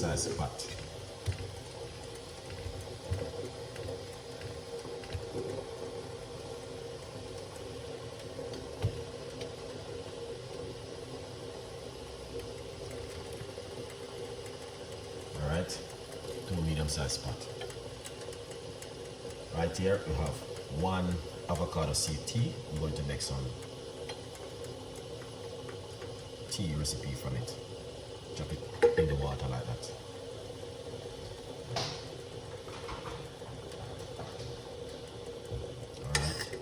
sized pot. Alright, 2 medium sized pot. Right here we have 1 avocado seed tea. I'm going to make some tea recipe from it. Drop it in the water like that. Alright.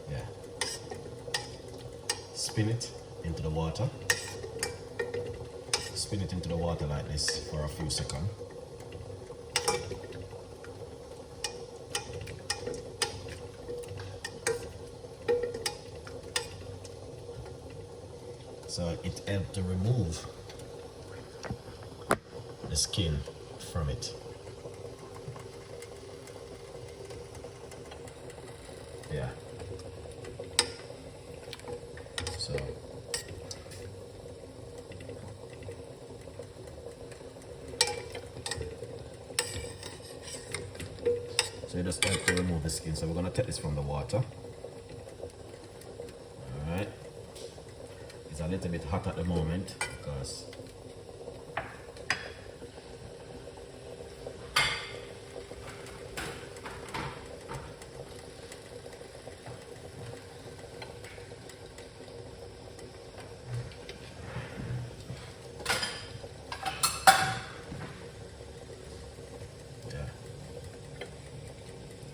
Yeah. Spin it into the water. Spin it into the water like this for a few seconds. So it helps to remove the skin from it. Yeah. So it just helps to remove the skin. So we're gonna take this from the water. Alright. It's a little bit hot at the moment because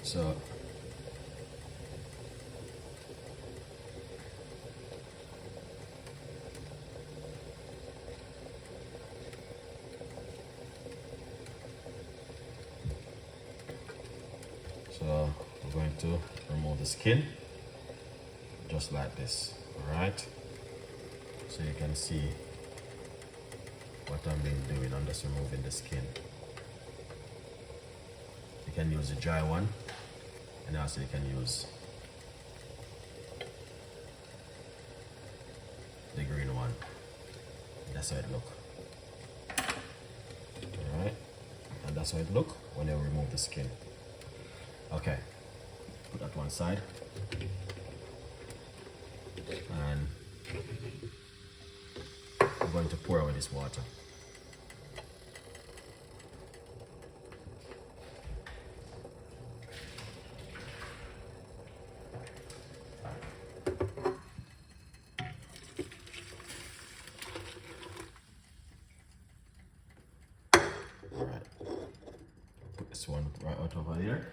so we're going to remove the skin just like this. Alright, so you can see what I've been doing. I'm just removing the skin. You can use the dry one, and also you can use the green one. That's how it look. Alright, and that's how it look when you remove the skin. Okay, put that one side, and I'm going to pour away this water. Alright, put this one right out over here.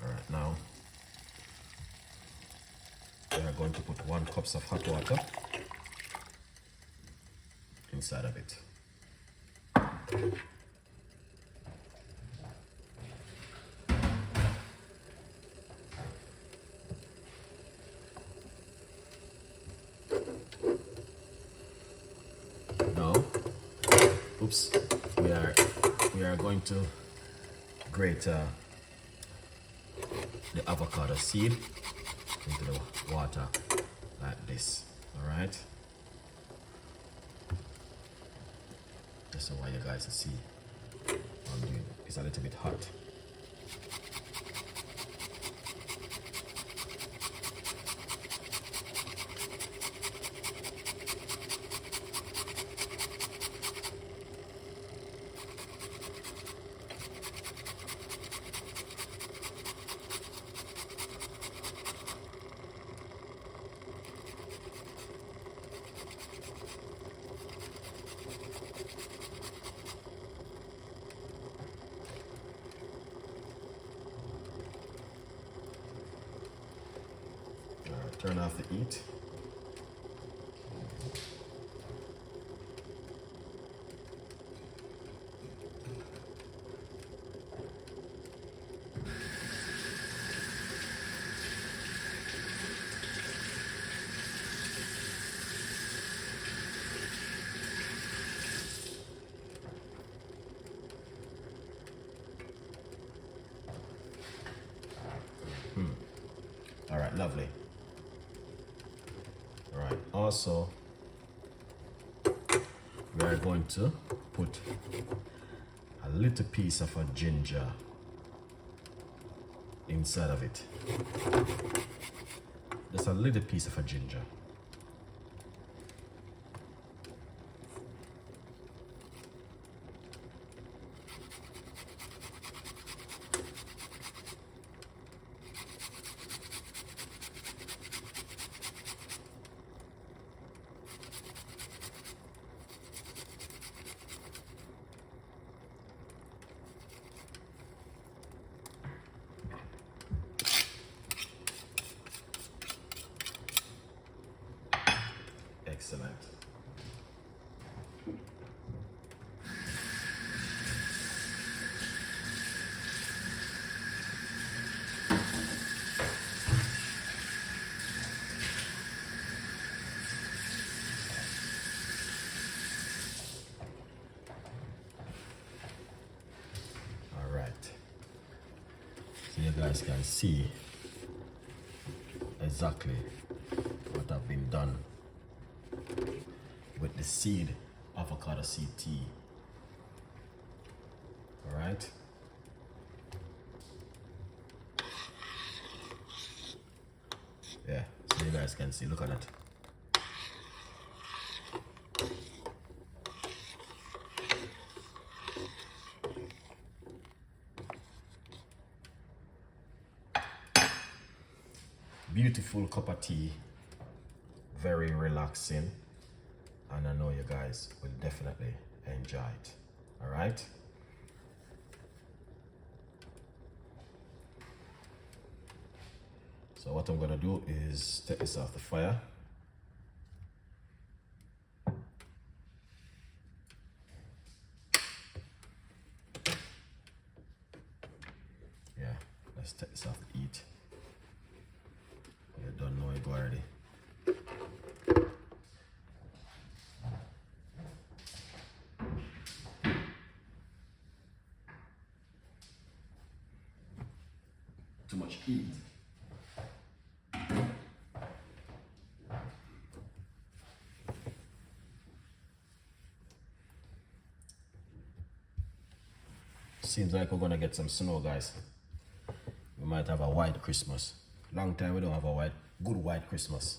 Alright, now we are going to put 1 cup of hot water inside of it. Now, oops, we are going to grate the avocado seed into the water like this. Alright, just so you guys can see what I'm doing. It's a little bit hot. Turn off the heat. lovely. All right, also we are going to put a little piece of a ginger inside of it. Just a little piece of a ginger. Excellent. All right. So you guys can see exactly what I've been done with the seed, avocado seed tea. All right. Yeah, so you guys can see, look at that. Beautiful cup of tea, very relaxing, and I know you guys will definitely enjoy it. All right. So what I'm gonna do is take this off the fire. Yeah, let's take this off the heat. You don't know it already. Too much heat. Seems like we're gonna get some snow, guys. We might have a white Christmas. Long time we don't have a good white Christmas.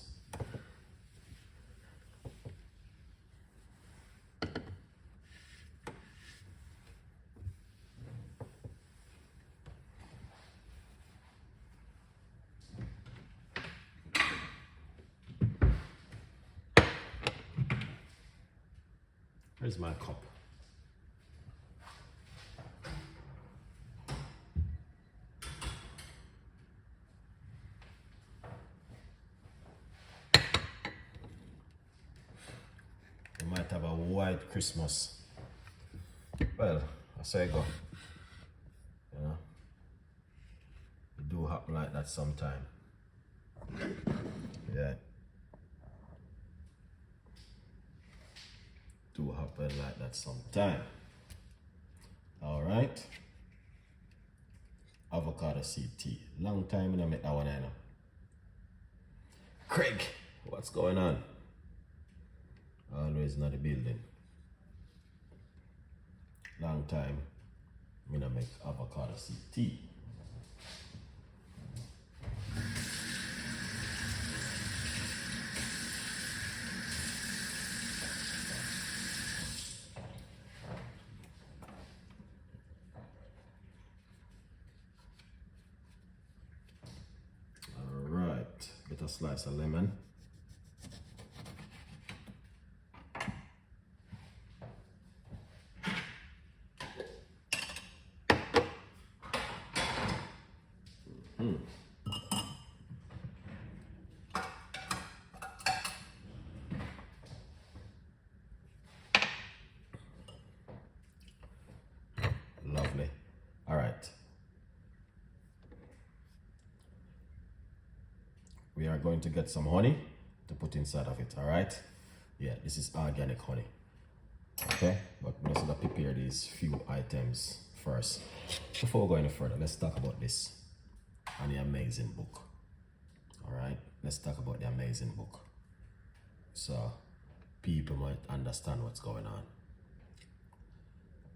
Where's my cup? We might have a white Christmas. Well, I say I go. You know, it do happen like that sometime. Yeah. Do happen like that sometime. All right. Avocado seed tea. Long time I don't make that one, I know. Craig, what's going on? Always in the building. Long time I don't make avocado seed tea. Get a slice of lemon. Lovely. All right. We are going to get some honey to put inside of it, all right? Yeah, this is organic honey. Okay, but we're just gonna prepare these few items first. Before we go any further, let's talk about this and the amazing book. All let's talk about the amazing book, so people might understand what's going on.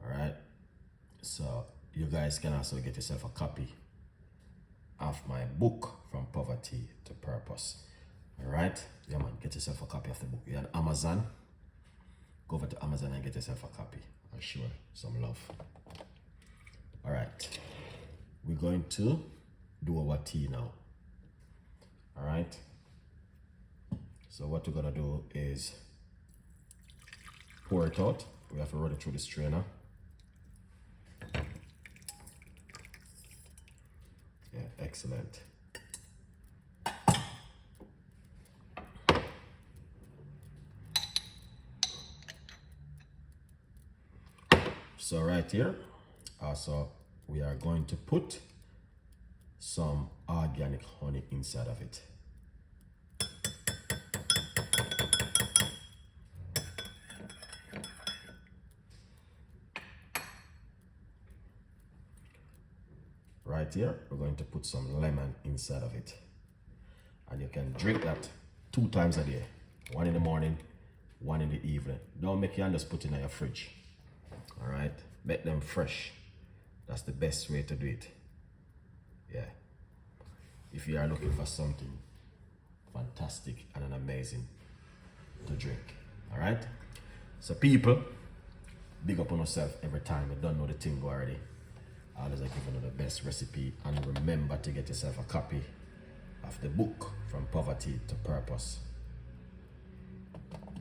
All right, so you guys can also get yourself a copy of my book, From Poverty to Purpose. All right, yeah man, get yourself a copy of the book. You're on Amazon, go over to Amazon and get yourself a copy. I'm sure some love. All right, we're going to do our tea now. All right, so what we're gonna do is pour it out. We have to run it through the strainer. Yeah, excellent. So right here, also we are going to put some organic honey inside of it. Right here, we're going to put some lemon inside of it. And you can drink that 2 times a day. 1 in the morning, 1 in the evening. Don't make your hand, just put it in your fridge. All right, make them fresh. That's the best way to do it. Yeah. If you are looking for something fantastic and an amazing to drink. All right. So people, big up on yourself every time. You don't know the thing already. Always I give you the best recipe, and remember to get yourself a copy of the book, From Poverty to Purpose.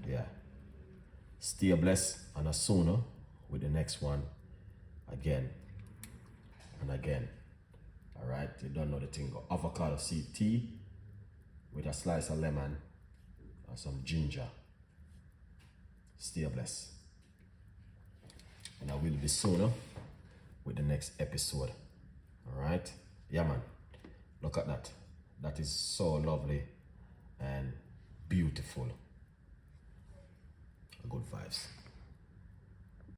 Yeah. Stay blessed, and sooner with the next one again and again. All right, you don't know the thing. Avocado seed tea with a slice of lemon and some ginger. Stay blessed, and I will be sooner with the next episode. All right, yeah man, look at that. That is so lovely and beautiful. Good vibes.